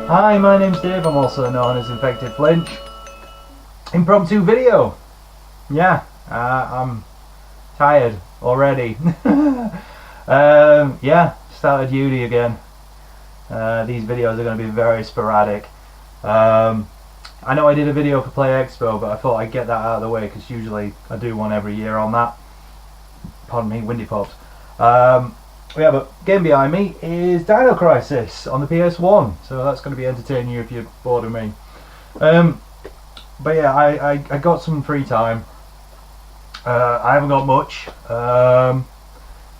Hi, my name's Dave, I'm also known as InfectedFlinch. Impromptu video. Yeah, I'm tired already. Yeah, started uni again. These videos are going to be very sporadic. I know I did a video for Play Expo, but I thought I'd get that out of the way because usually I do one every year on that. Pardon me, windy pops. Yeah, but game behind me is Dino Crisis on the PS1, so that's going to be entertaining you if you're bored of me. But yeah, I got some free time. I haven't got much.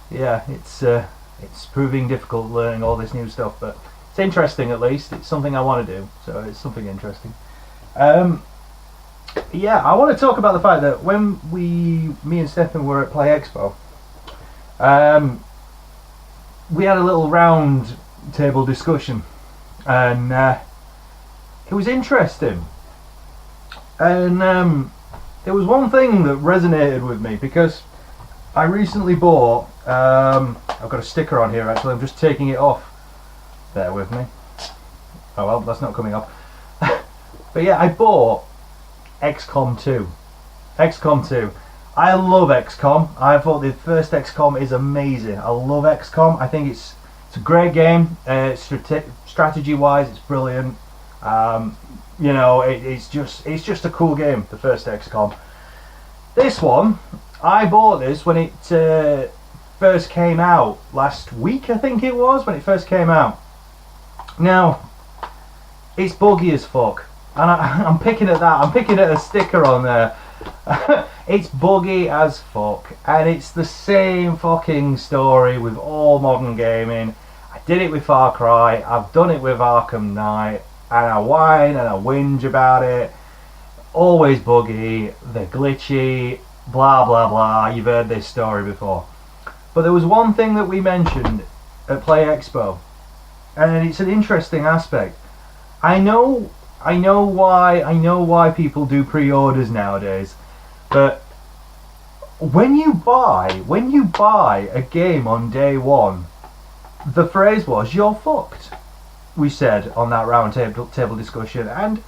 Yeah, it's proving difficult learning all this new stuff, but it's interesting at least. It's something I want to do, so it's something interesting. Yeah, I want to talk about the fact that when me and Stefan were at Play Expo, we had a little round table discussion, and it was interesting. And there was one thing that resonated with me because I recently bought. I've got a sticker on here actually. I'm just taking it off. Bear with me. Oh well, that's not coming off. But yeah, I bought XCOM 2. XCOM 2. I love XCOM. I thought the first XCOM is amazing. I love XCOM. I think it's a great game. Strategy-wise, it's brilliant. You know, it's just a cool game. The first XCOM. This one, I bought this when it first came out last week. I think it was when it first came out. Now, it's buggy as fuck, and I'm picking at that. I'm picking at a sticker on there. It's buggy as fuck, and it's the same fucking story with all modern gaming. I did it with Far Cry, I've done it with Arkham Knight, and I whine and I whinge about it. Always buggy, they're glitchy, blah blah blah. You've heard this story before. But there was one thing that we mentioned at Play Expo, and it's an interesting aspect. I know why people do pre-orders nowadays, but when you buy a game on day one, the phrase was "you're fucked." We said on that round table discussion, and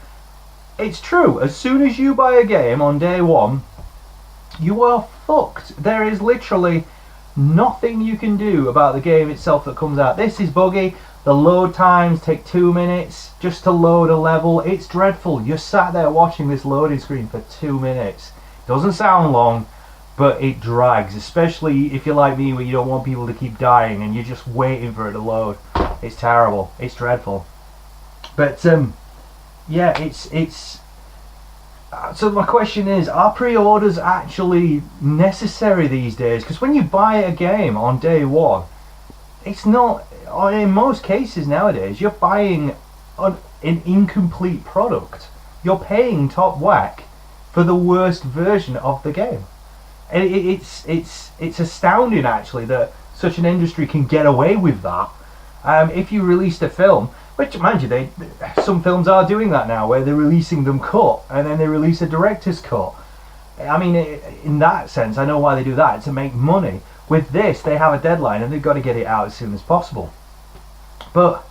it's true. As soon as you buy a game on day one, you are fucked. There is literally nothing you can do about the game itself that comes out. This is buggy. The load times take 2 minutes just to load a level. It's dreadful. You're sat there watching this loading screen for 2 minutes. Doesn't sound long, but it drags, especially if you're like me where you don't want people to keep dying and you're just waiting for it to load. It's terrible. It's dreadful. But yeah, it's so my question is, are pre-orders actually necessary these days? Because when you buy a game on day one, it's not. In most cases nowadays, you're buying an incomplete product. You're paying top whack for the worst version of the game. And it's astounding actually that such an industry can get away with that. If you released a film, which mind you, some films are doing that now, where they're releasing them cut and then they release a director's cut. I mean, in that sense, I know why they do that, to make money. With this, they have a deadline and they've got to get it out as soon as possible. But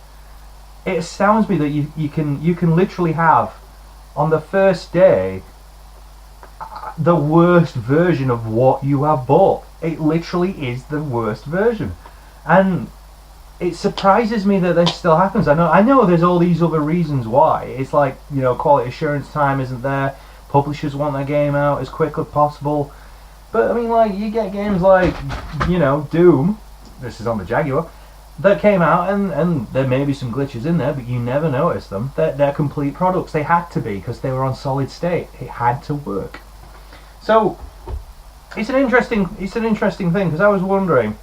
it astounds me that you can literally have on the first day the worst version of what you have bought. It literally is the worst version, and it surprises me that this still happens. I know there's all these other reasons why. It's like, you know, quality assurance time isn't there. Publishers want their game out as quick as possible. But I mean, like, you get games like, you know, Doom. This is on the Jaguar. That came out, and there may be some glitches in there, but you never notice them. They're complete products. They had to be, because they were on solid state. It had to work. So it's an interesting thing, because I was wondering,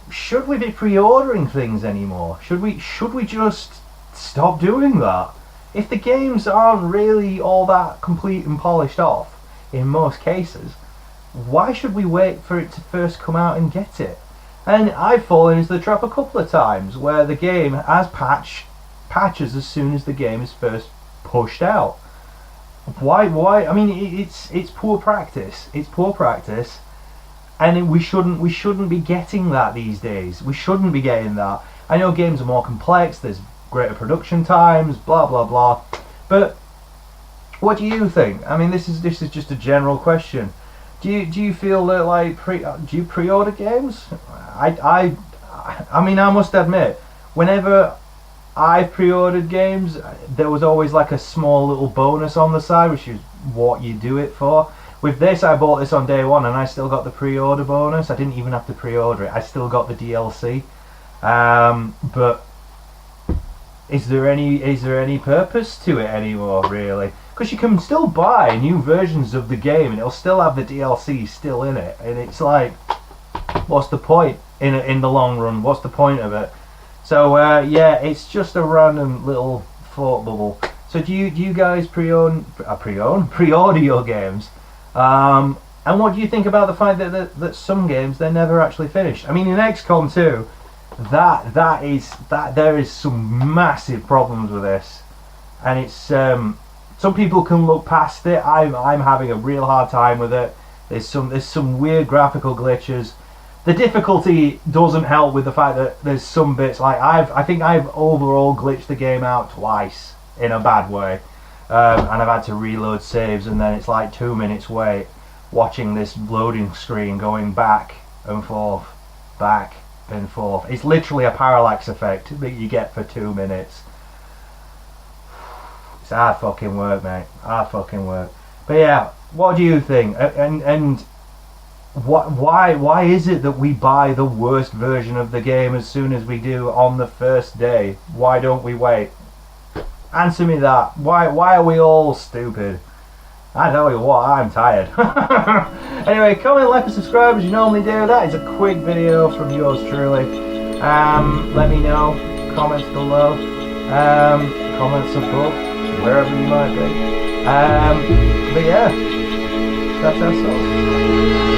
should we be pre-ordering things anymore? Should we just stop doing that? If the games aren't really all that complete and polished off in most cases, why should we wait for it to first come out and get it? And I've fallen into the trap a couple of times where the game has patches as soon as the game is first pushed out. Why? I mean, it's poor practice. It's poor practice, and we shouldn't be getting that these days. We shouldn't be getting that. I know games are more complex. There's greater production times, blah blah blah. But what do you think? I mean, this is just a general question. Do you feel that, like, do you pre-order games? I mean, I must admit, whenever I pre-ordered games, there was always like a small little bonus on the side, which is what you do it for. With this, I bought this on day one, and I still got the pre-order bonus. I didn't even have to pre-order it. I still got the DLC. But is there any purpose to it anymore, really? Because you can still buy new versions of the game, and it'll still have the DLC still in it. And it's like, what's the point in the long run? What's the point of it? So yeah, it's just a random little thought bubble. So do you guys pre-order your games? And what do you think about the fact that some games, they're never actually finished? I mean, in XCOM 2, there is some massive problems with this, and it's some people can look past it. I'm having a real hard time with it. There's some weird graphical glitches. The difficulty doesn't help with the fact that there's some bits, like I think I've overall glitched the game out twice in a bad way, and I've had to reload saves, and then it's like 2 minutes wait watching this loading screen going back and forth, back and forth. It's literally a parallax effect that you get for 2 minutes. It's hard fucking work, mate. Hard fucking work. But yeah, what do you think? And why is it that we buy the worst version of the game as soon as we do on the first day? Why don't we wait? Answer me that. Why are we all stupid? I tell you what, I'm tired. Anyway, comment, like and subscribe as you normally do. That is a quick video from yours truly. Let me know, comments below, comments above, wherever you might be. But yeah, that's all.